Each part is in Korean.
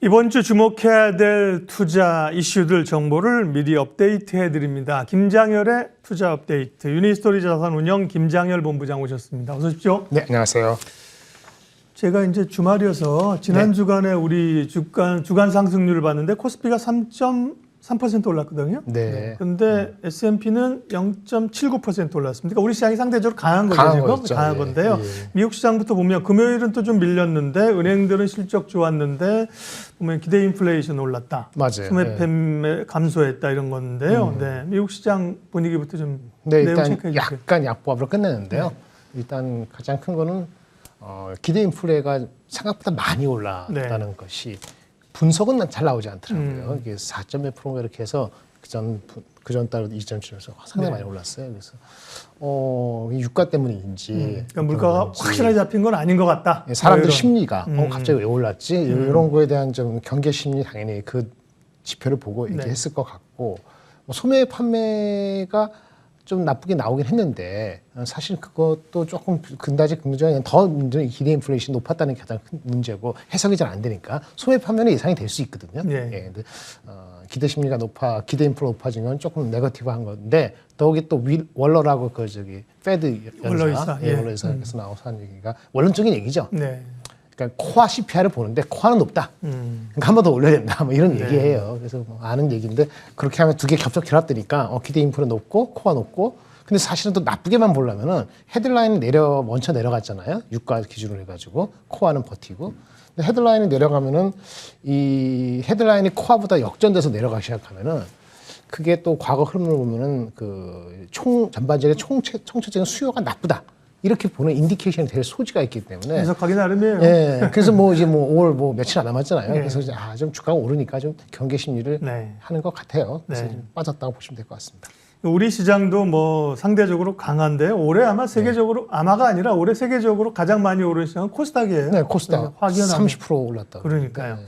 이번 주 주목해야 될 투자 이슈들 정보를 미리 업데이트해 드립니다. 김장열의 투자 업데이트, 유니스토리 자산운용 김장열 본부장 오셨습니다. 어서 오십시오. 네, 안녕하세요. 제가 이제 주말이어서 지난 주간에 우리 주간 상승률을 봤는데 코스피가 3.3% 올랐거든요. 네. 그런데 S&P는 0.79% 올랐습니다. 그러니까 우리 시장이 상대적으로 강한 거죠. 강한 지금 거였죠. 강한 예. 건데요. 예. 미국 시장부터 보면 금요일은 또 좀 밀렸는데 은행들은 실적 좋았는데 보면 기대 인플레이션 올랐다. 맞아요. 소매 팬매 감소했다 이런 건데요. 네, 미국 시장 분위기부터 좀 네, 내용 일단 체크해 주세요. 약간 약보합으로 끝내는데요. 일단 가장 큰 거는 기대 인플레가 생각보다 많이 올랐다는 것이 분석은 잘 나오지 않더라고요. 이게 4.몇 프로 이렇게 해서 그전 달 2.7에서 상당히 많이 올랐어요. 그래서 유가 때문인지 그러니까 물가가 확실하게 잡힌 건 아닌 것 같다. 사람들 이런. 심리가 갑자기 왜 올랐지? 이런 거에 대한 좀 경계 심리 당연히 그 지표를 보고 얘기했을 것 같고 소매 판매가 좀 나쁘게 나오긴 했는데 사실 그것도 조금 그다지 긍정이 더 문제는 기대 인플레이션이 높았다는 게 가장 큰 문제고 해석이 잘 안 되니까 소매 판매는 예상이 될 수 있거든요. 예. 근데 기대 심리가 기대 인플레 높아지면 조금 네거티브한 건데 더욱이 또 월러라고 페드 월러이사, 월러이사에서 나와서 한 얘기가 원론적인 얘기죠. 네. 그러니까 코어 CPI를 보는데 코어는 높다. 그러니까 한 번 더 올려야 된다. 뭐 이런 얘기예요. 그래서 아는 얘기인데 그렇게 하면 두 개 겹쳐 결합되니까 기대 인플레 높고 코어 높고 근데 사실은 또 나쁘게만 보려면은 헤드라인은 먼저 내려갔잖아요. 유가 기준으로 해가지고 코어는 버티고 근데 헤드라인이 내려가면은 이 헤드라인이 코어보다 역전돼서 내려가기 시작하면은 그게 또 과거 흐름을 보면은 전반적인 총체적인 수요가 나쁘다. 이렇게 보는 인디케이션이 될 소지가 있기 때문에 해석하기 나름이에요. 예. 그래서 이제 5월 며칠 안 남았잖아요. 그래서 이제 좀 주가가 오르니까 좀 경계 심리를 하는 것 같아요. 그래서 좀 빠졌다고 보시면 될 것 같습니다. 우리 시장도 상대적으로 강한데 올해 아마 세계적으로 아마가 아니라 올해 세계적으로 가장 많이 오른 시장은 코스닥이에요. 네, 코스닥 확연하게 30% 올랐다. 그러니까요.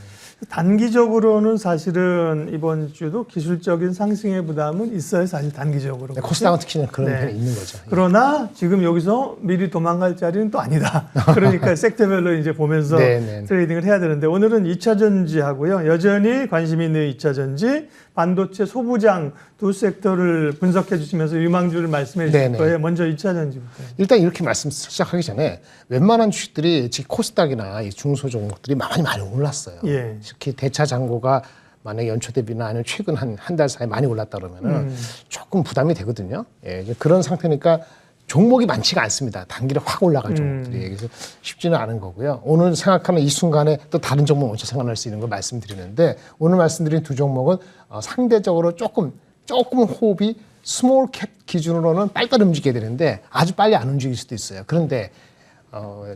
단기적으로는 사실은 이번 주도 기술적인 상승의 부담은 있어요. 사실 단기적으로. 네, 코스닥은 특히나 그런 편이 있는 거죠. 그러나 지금 여기서 미리 도망갈 자리는 또 아니다. 그러니까 섹터별로 이제 보면서 트레이딩을 해야 되는데 오늘은 2차 전지하고요. 여전히 관심 있는 2차 전지, 반도체, 소부장 두 섹터를 분석해 주시면서 유망주를 말씀해 주실 거예요. 먼저 2차 전지부터. 일단 이렇게 말씀 시작하기 전에 웬만한 주식들이 즉 코스닥이나 이 중소 종목들이 많이 올랐어요. 예. 특히 대차 잔고가 만약에 연초 대비나 아니면 최근 한 달 사이에 많이 올랐다 그러면은 조금 부담이 되거든요. 예, 그런 상태니까 종목이 많지가 않습니다. 단기로 확 올라갈 종목들이. 그래서 쉽지는 않은 거고요. 오늘 생각하는 이 순간에 또 다른 종목 먼저 생각날 수 있는 걸 말씀드리는데 오늘 말씀드린 두 종목은 상대적으로 조금 호흡이 스몰 캡 기준으로는 빨리 움직여야 되는데 아주 빨리 안 움직일 수도 있어요. 그런데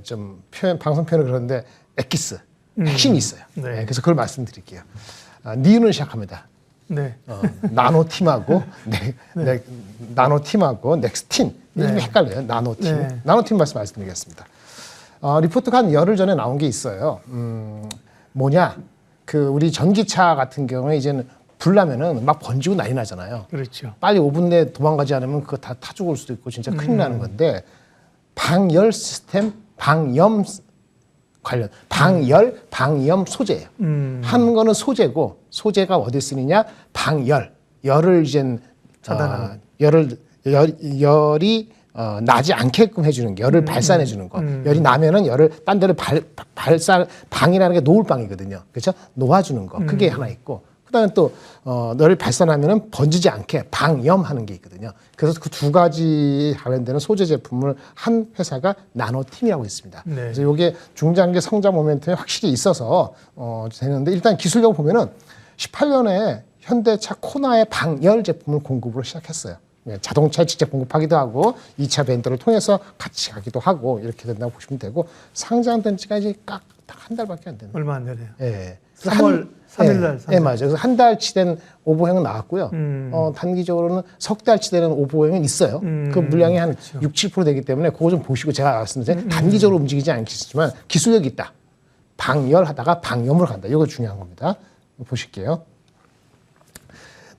좀 방송 표현을 그러는데 엑기스 핵심이 있어요. 네, 그래서 그걸 말씀드릴게요. 니은을 시작합니다. 네. 나노팀하고 나노팀하고 넥스틴 이게 좀 헷갈려요. 나노팀. 나노팀 말씀드리겠습니다. 리포트가 한 열흘 전에 나온 게 있어요. 뭐냐? 우리 전기차 같은 경우에 이제는 불 나면은 막 번지고 난리 나잖아요. 그렇죠. 빨리 5분 내에 도망가지 않으면 그거 다 타 죽을 수도 있고 진짜 큰일 나는 건데 방열 시스템, 방염 관련 방염 소재예요. 한 거는 소재고 소재가 어디 쓰느냐? 열을 이제 차단하는 열이 나지 않게끔 해주는 게 열을 발산해 주는 거. 열이 나면은 열을 딴 데로 방이라는 게 놓을 방이거든요. 그렇죠? 놓아주는 거. 그게 하나 있고. 그다음에 또 열을 발산하면은 번지지 않게 방염하는 게 있거든요. 그래서 그 두 가지 관련되는 소재 제품을 한 회사가 나노팀이라고 있습니다. 그래서 이게 중장기 성장 모멘텀이 확실히 있어서 되는데 일단 기술력을 보면은 18년에 현대차 코나의 방열 제품을 공급으로 시작했어요. 자동차에 직접 공급하기도 하고 2차 벤더를 통해서 같이 가기도 하고 이렇게 된다고 보시면 되고 상장된 지가 이제 딱 한 달밖에 안 됐네요. 얼마 안 되네요. 예. 3월 3일 날. 네, 맞아요. 그래서 한 달치 된 오보행은 나왔고요. 단기적으로는 석 달치 되는 오보행은 있어요. 그 물량이 한 6, 7% 되기 때문에 그거 좀 보시고 제가 말씀드린 단기적으로 움직이지 않겠지만 기술력이 있다. 방열하다가 방염을 간다. 이거 중요한 겁니다. 보실게요.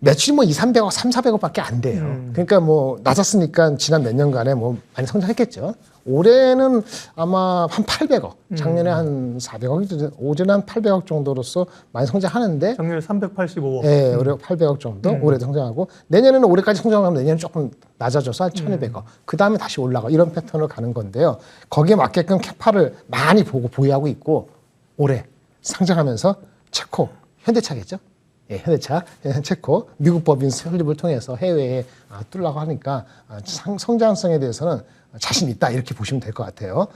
매출이 2, 300억, 3, 400억밖에 안 돼요. 그러니까 낮았으니까 지난 몇 년간에 많이 성장했겠죠. 올해는 아마 한 800억, 작년에 한 400억, 올해는 한 800억 정도로서 많이 성장하는데 작년에 385억. 네, 올해 800억 정도, 올해도 성장하고 내년에는 올해까지 성장하면 내년에 조금 낮아져서 한 1,200억. 그 다음에 다시 올라가 이런 패턴으로 가는 건데요. 거기에 맞게끔 캐파를 많이 보고 보유하고 있고 올해 상장하면서 체코, 현대차겠죠? 예, 현대차, 체코, 미국 법인 설립을 통해서 해외에 뚫으려고 하니까 성장성에 대해서는 자신 있다 이렇게 보시면 될 것 같아요.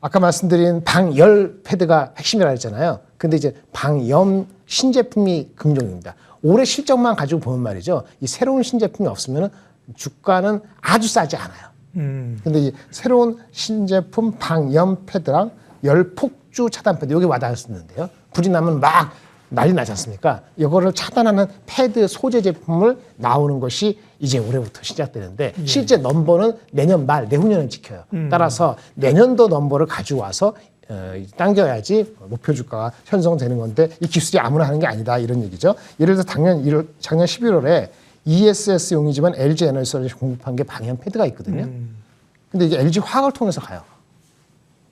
아까 말씀드린 방열 패드가 핵심이라 했잖아요. 근데 이제 방염 신제품이 긍정입니다. 올해 실적만 가지고 보면 말이죠. 이 새로운 신제품이 없으면 주가는 아주 싸지 않아요. 근데 이 새로운 신제품 방염 패드랑 열폭주 차단 패드, 여기 와닿았었는데요. 불이 나면 막 난리 나지 않습니까? 이거를 차단하는 패드 소재 제품을 나오는 것이 이제 올해부터 시작되는데 실제 넘버는 내년 말, 내후년에 지켜요. 따라서 내년도 넘버를 가져와서 당겨야지 목표 주가가 형성되는 건데 이 기술이 아무나 하는 게 아니다 이런 얘기죠. 예를 들어서 작년 11월에 ESS용이지만 LG 에너지솔루션이 공급한 게 방염 패드가 있거든요. 근데 이제 LG 화학을 통해서 가요.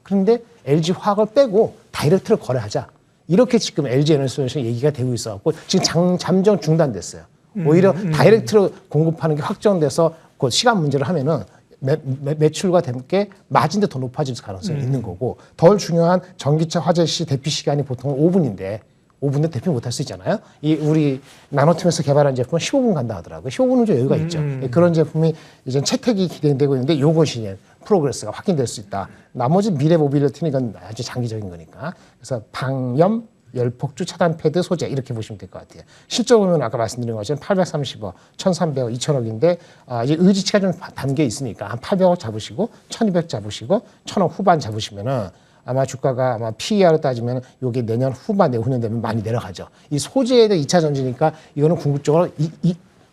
그런데 LG 화학을 빼고 다이렉트로 거래하자. 이렇게 지금 LG 에너지솔루션 얘기가 되고 있어갖고 지금 잠정 중단됐어요. 오히려 다이렉트로 공급하는 게 확정돼서 그 시간 문제를 하면은 매출과 함께 마진도 더 높아질 가능성이 있는 거고 덜 중요한 전기차 화재 시 대피 시간이 보통 5분인데 5분에 대피 못할 수 있잖아요. 이 우리 나노팀에서 개발한 제품은 15분 간다 하더라고요. 15분은 좀 여유가 있죠. 그런 제품이 이제 채택이 기대되고 있는데 이것이 이제 프로그레스가 확인될 수 있다. 나머지 미래 모빌리티는 이건 아주 장기적인 거니까. 그래서 방염 열폭주 차단 패드 소재 이렇게 보시면 될 것 같아요. 실적으로 보면 아까 말씀드린 것처럼 830억, 1,300억, 2,000억인데 이제 의지치가 좀 담겨 있으니까 한 800억 잡으시고 1,200 잡으시고 1,000억 후반 잡으시면은 아마 주가가 아마 PER로 따지면 여기 내년 후반, 내후년 되면 많이 내려가죠. 이 소재에 대한 2차 전지니까 이거는 궁극적으로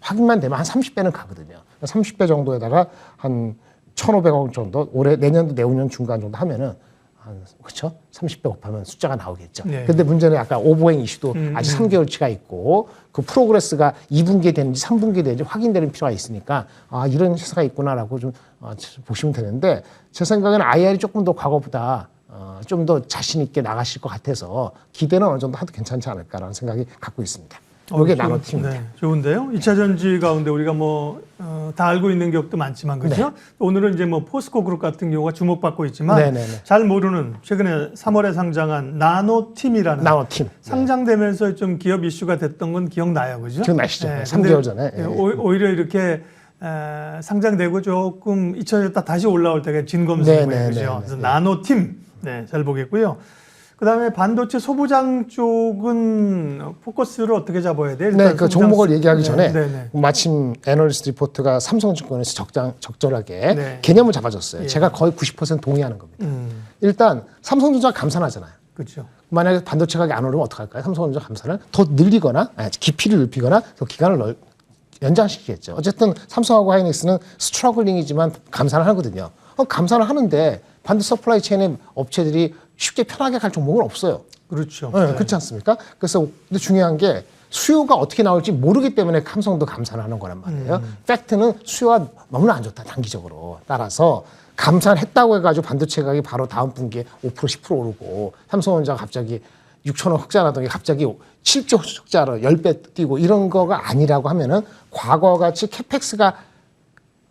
확인만 되면 한 30배는 가거든요. 30배 정도에다가 한 1,500억 정도 올해 내년도 내후년 중간 정도 하면은 그렇죠? 30배 곱하면 숫자가 나오겠죠. 네. 근데 문제는 아까 오버행 이슈도 아직 3개월치가 있고 그 프로그레스가 2분기 되는지 3분기 되는지 확인되는 필요가 있으니까 이런 회사가 있구나라고 좀 보시면 되는데 제 생각에는 IR이 조금 더 과거보다 좀 더 자신 있게 나가실 것 같아서 기대는 어느 정도 해도 괜찮지 않을까라는 생각이 갖고 있습니다. 이게 나노팀입니다. 네, 좋은데요. 2차 전지 가운데 우리가 다 알고 있는 기업도 많지만 그렇죠. 네. 오늘은 이제 포스코 그룹 같은 경우가 주목받고 있지만 네네네. 잘 모르는 최근에 3월에 상장한 나노팀이라는 나노팀 상장되면서 좀 기업 이슈가 됐던 건 기억나요, 그죠? 기억나시죠? 네, 3개월 전에. 오히려 이렇게 상장되고 조금 잊혀졌다 다시 올라올 때가 진검승부예요, 그죠? 그래서 나노팀 잘 보겠고요. 그다음에 반도체 소부장 쪽은 포커스를 어떻게 잡아야 돼요? 네, 그 종목을 얘기하기 전에 마침 애널리스트 리포트가 삼성증권에서 적절하게 개념을 잡아줬어요. 예. 제가 거의 90% 동의하는 겁니다. 일단 삼성전자 감산하잖아요. 그렇죠. 만약에 반도체 가격이 안 오르면 어떡할까요? 삼성전자 감산을 더 늘리거나 깊이를 넓히거나 더 기간을 연장시키겠죠. 어쨌든 삼성하고 하이닉스는 스트러글링이지만 감산을 하거든요. 감산을 하는데 반도체 서플라이 체인의 업체들이 쉽게 편하게 갈 종목은 없어요. 그렇죠. 네, 그렇지 않습니까? 그래서 근데 중요한 게 수요가 어떻게 나올지 모르기 때문에 삼성도 감산하는 거란 말이에요. 팩트는 수요가 너무나 안 좋다, 단기적으로. 따라서 감산했다고 해가지고 반도체 가격이 바로 다음 분기에 5%, 10% 오르고 삼성전자가 갑자기 6천억 흑자라든지 갑자기 7조 흑자로 10배 뛰고 이런 거가 아니라고 하면은 과거와 같이 캐펙스가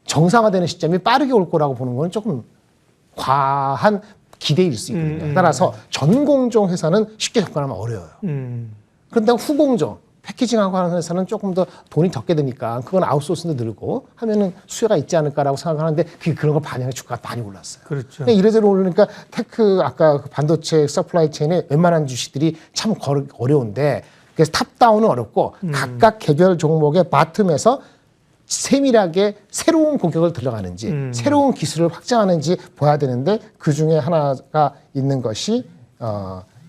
정상화되는 시점이 빠르게 올 거라고 보는 건 조금 과한 기대일 수 있거든요. 따라서 전공정 회사는 쉽게 접근하면 어려워요. 그런데 후공정, 패키징하고 하는 회사는 조금 더 돈이 적게 드니까 그건 아웃소스도 늘고 하면은 수요가 있지 않을까라고 생각하는데 그런 걸 반영해 주가가 많이 올랐어요. 그렇죠. 이래저래 오르니까 테크 아까 반도체 서플라이 체인에 웬만한 주식들이 참 어려운데 그래서 탑다운은 어렵고 각각 개별 종목의 바텀에서 세밀하게 새로운 고객을 들어가는지 새로운 기술을 확장하는지 봐야 되는데 그중에 하나가 있는 것이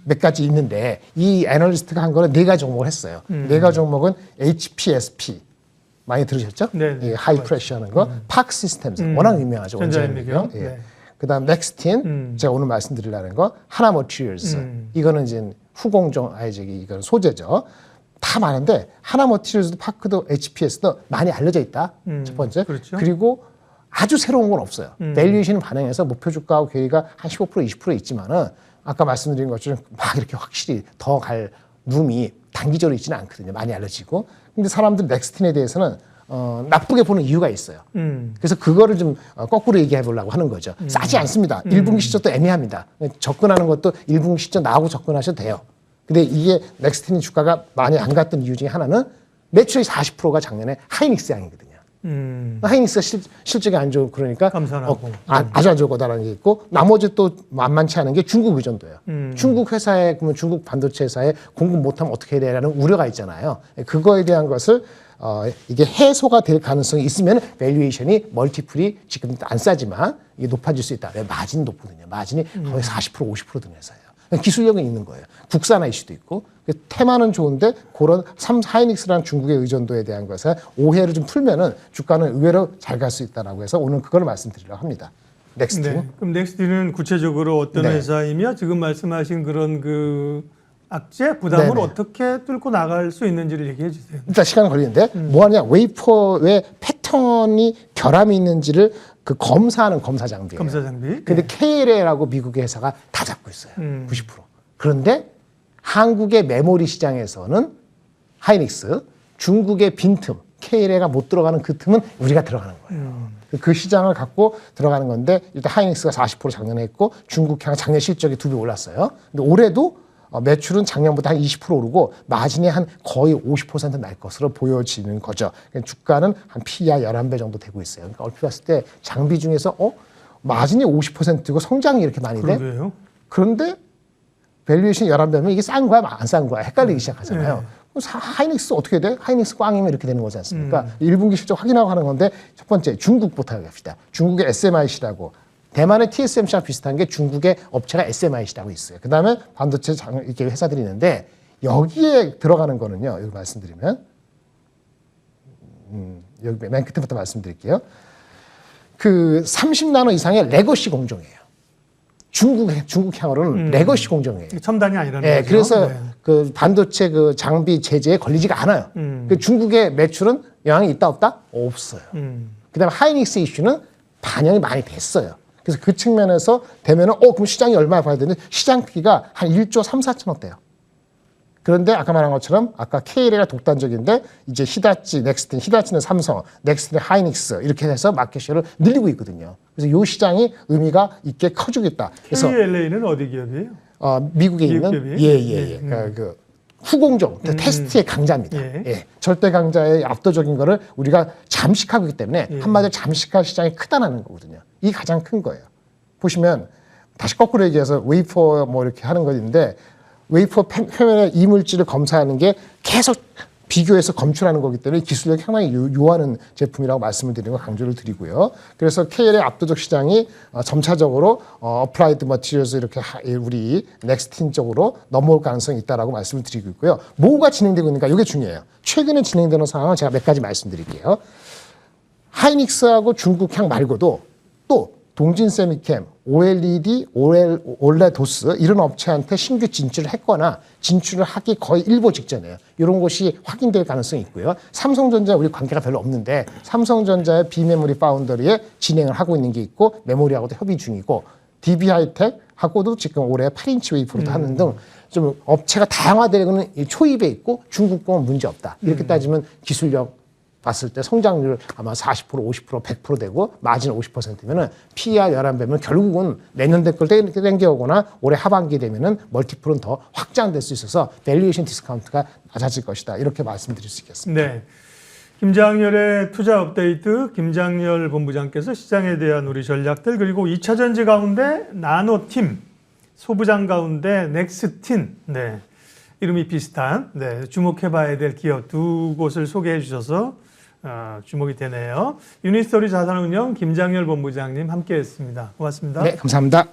몇 가지 있는데 이 애널리스트가 한 거는 4가지 종목을 했어요. 4가지 종목은 HPSP 많이 들으셨죠? 네. 하이 프레셔 하는 거. 파크 시스템즈 워낙 유명하죠. 전자현미경. 예. 그다음 넥스틴 제가 오늘 말씀드리려는 거 하나 머티리얼스 이거는 이제 후공정 이건 소재죠. 다 많은데 하나 머티리얼스도 파크도 HPS도 많이 알려져 있다. 첫 번째. 그렇죠. 그리고 아주 새로운 건 없어요. 밸류에이션 반영해서 목표 주가하고 괴리가 한 15% 20% 있지만은 아까 말씀드린 것처럼 막 이렇게 확실히 더 갈 룸이 단기적으로 있지는 않거든요. 많이 알려지고. 근데 사람들 넥스틴에 대해서는 나쁘게 보는 이유가 있어요. 그래서 그거를 좀 거꾸로 얘기해 보려고 하는 거죠. 싸지 않습니다. 1분기 실적도 애매합니다. 접근하는 것도 1분기 실적 나오고 접근하셔도 돼요. 근데 이게 넥스틴 주가가 많이 안 갔던 이유 중에 하나는 매출의 40%가 작년에 하이닉스 양이거든요. 하이닉스가 실적이 안 좋고 그러니까 아주 안 좋을 거다라는 게 있고 나머지 또 만만치 않은 게 중국 의존도예요. 중국 회사에 그러면 중국 반도체 회사에 공급 못하면 어떻게 해야 되라는 우려가 있잖아요. 그거에 대한 것을 이게 해소가 될 가능성이 있으면 밸류에이션이 멀티플이 지금 안 싸지만 이게 높아질 수 있다. 왜? 마진이 높거든요. 마진이 거의 40% 50% 드는 회사예요. 기술력은 있는 거예요. 국산화 이슈도 있고 테마는 좋은데 그런 하이닉스라는 중국의 의존도에 대한 것에 오해를 좀 풀면은 주가는 의외로 잘 갈 수 있다라고 해서 오늘 그걸 말씀드리려고 합니다. 넥스틴. 네. 그럼 넥스틴은 구체적으로 어떤 회사이며 지금 말씀하신 그런 그 악재 부담을 어떻게 뚫고 나갈 수 있는지를 얘기해 주세요. 일단 시간 걸리는데 뭐 하냐 웨이퍼의 패턴이 결함이 있는지를 그 검사하는 검사 장비예요. 검사 장비. 근데 KLA라고 미국의 회사가 다 잡고 있어요. 90%. 그런데 한국의 메모리 시장에서는 하이닉스, 중국의 빈틈, KLA가 못 들어가는 그 틈은 우리가 들어가는 거예요. 그 시장을 갖고 들어가는 건데 일단 하이닉스가 40% 작년에 했고 중국향 작년 실적이 2배 올랐어요. 근데 올해도 매출은 작년보다 한 20% 오르고 마진이 한 거의 50% 날 것으로 보여지는 거죠. 그러니까 주가는 한 PER 11배 정도 되고 있어요. 그러니까 얼핏 봤을 때 장비 중에서 마진이 50%고 성장이 이렇게 많이 돼? 그러게요. 그런데 밸류에이션 11배면 이게 싼 거야 안 싼 거야 헷갈리기 시작하잖아요. 하이닉스 어떻게 돼? 하이닉스 꽝이면 이렇게 되는 거지 않습니까? 1분기 실적 확인하고 하는 건데 첫 번째 중국부터 합시다. 중국의 SMIC라고 대만의 TSMC랑 비슷한 게 중국의 업체가 SMIC라고 있어요. 그 다음에 반도체 이렇게 회사들이 있는데 여기에 들어가는 거는요. 여기 말씀드리면 여기 맨 끝부터 말씀드릴게요. 그 30나노 이상의 레거시 공정이에요. 중국향으로는 레거시 공정이에요. 첨단이 아니라는 거죠. 그래서 그 반도체 그 장비 제재에 걸리지가 않아요. 그 중국의 매출은 영향이 있다 없다? 없어요. 그다음에 하이닉스 이슈는 반영이 많이 됐어요. 그래서 그 측면에서 되면은 그럼 시장이 얼마나 봐야 되는데 시장 크기가 한 1조 3, 4천억 돼요. 그런데 아까 말한 것처럼 아까 KLA가 독단적인데 이제 히다치, 넥스틴, 히다치는 삼성, 넥스틴은 하이닉스 이렇게 해서 마켓쉐어를 늘리고 있거든요. 그래서 이 시장이 의미가 있게 커지겠다. 그래서 KLA는 어디 기업이에요? 미국에 있는 그 후공정 테스트의 강자입니다. 절대 강자의 압도적인 거를 우리가 잠식하고 있기 때문에 한마디로 잠식할 시장이 크다는 거거든요. 이게 가장 큰 거예요. 보시면 다시 거꾸로 얘기해서 웨이퍼 뭐 이렇게 하는 것인데 웨이퍼 표면의 이물질을 검사하는 게 계속 비교해서 검출하는 거기 때문에 기술력이 상당히 요하는 제품이라고 말씀을 드리고 강조를 드리고요. 그래서 KL의 압도적 시장이 점차적으로 어플라이드 머티리얼스 이렇게 우리 넥스틴 쪽으로 넘어올 가능성이 있다라고 말씀을 드리고 있고요. 뭐가 진행되고 있는가 이게 중요해요. 최근에 진행되는 상황을 제가 몇 가지 말씀드릴게요. 하이닉스하고 중국향 말고도 또 동진 세미캠, OLED, 올레도스 이런 업체한테 신규 진출을 했거나 진출을 하기 거의 일보 직전이에요. 이런 것이 확인될 가능성이 있고요. 삼성전자 우리 관계가 별로 없는데 삼성전자의 비메모리 파운더리에 진행을 하고 있는 게 있고 메모리하고도 협의 중이고 DB하이텍하고도 지금 올해 8인치 웨이퍼로도 하는 등 좀 업체가 다양화되는 초입에 있고 중국 거는 문제 없다. 이렇게 따지면 기술력 봤을 때 성장률 아마 40%, 50%, 100% 되고 마진 50%면은 PER 11배면 결국은 내년 걸 땡겨오거나 올해 하반기 되면은 멀티플은 더 확장될 수 있어서 밸류에이션 디스카운트가 낮아질 것이다. 이렇게 말씀드릴 수 있겠습니다. 네. 김장렬의 투자 업데이트 김장렬 본부장께서 시장에 대한 우리 전략들 그리고 2차 전지 가운데 나노팀, 소부장 가운데 넥스틴, 네. 이름이 비슷한 주목해봐야 될 기업 두 곳을 소개해 주셔서 주목이 되네요. 유니스토리 자산운용 김장렬 본부장님 함께했습니다. 고맙습니다. 네, 감사합니다.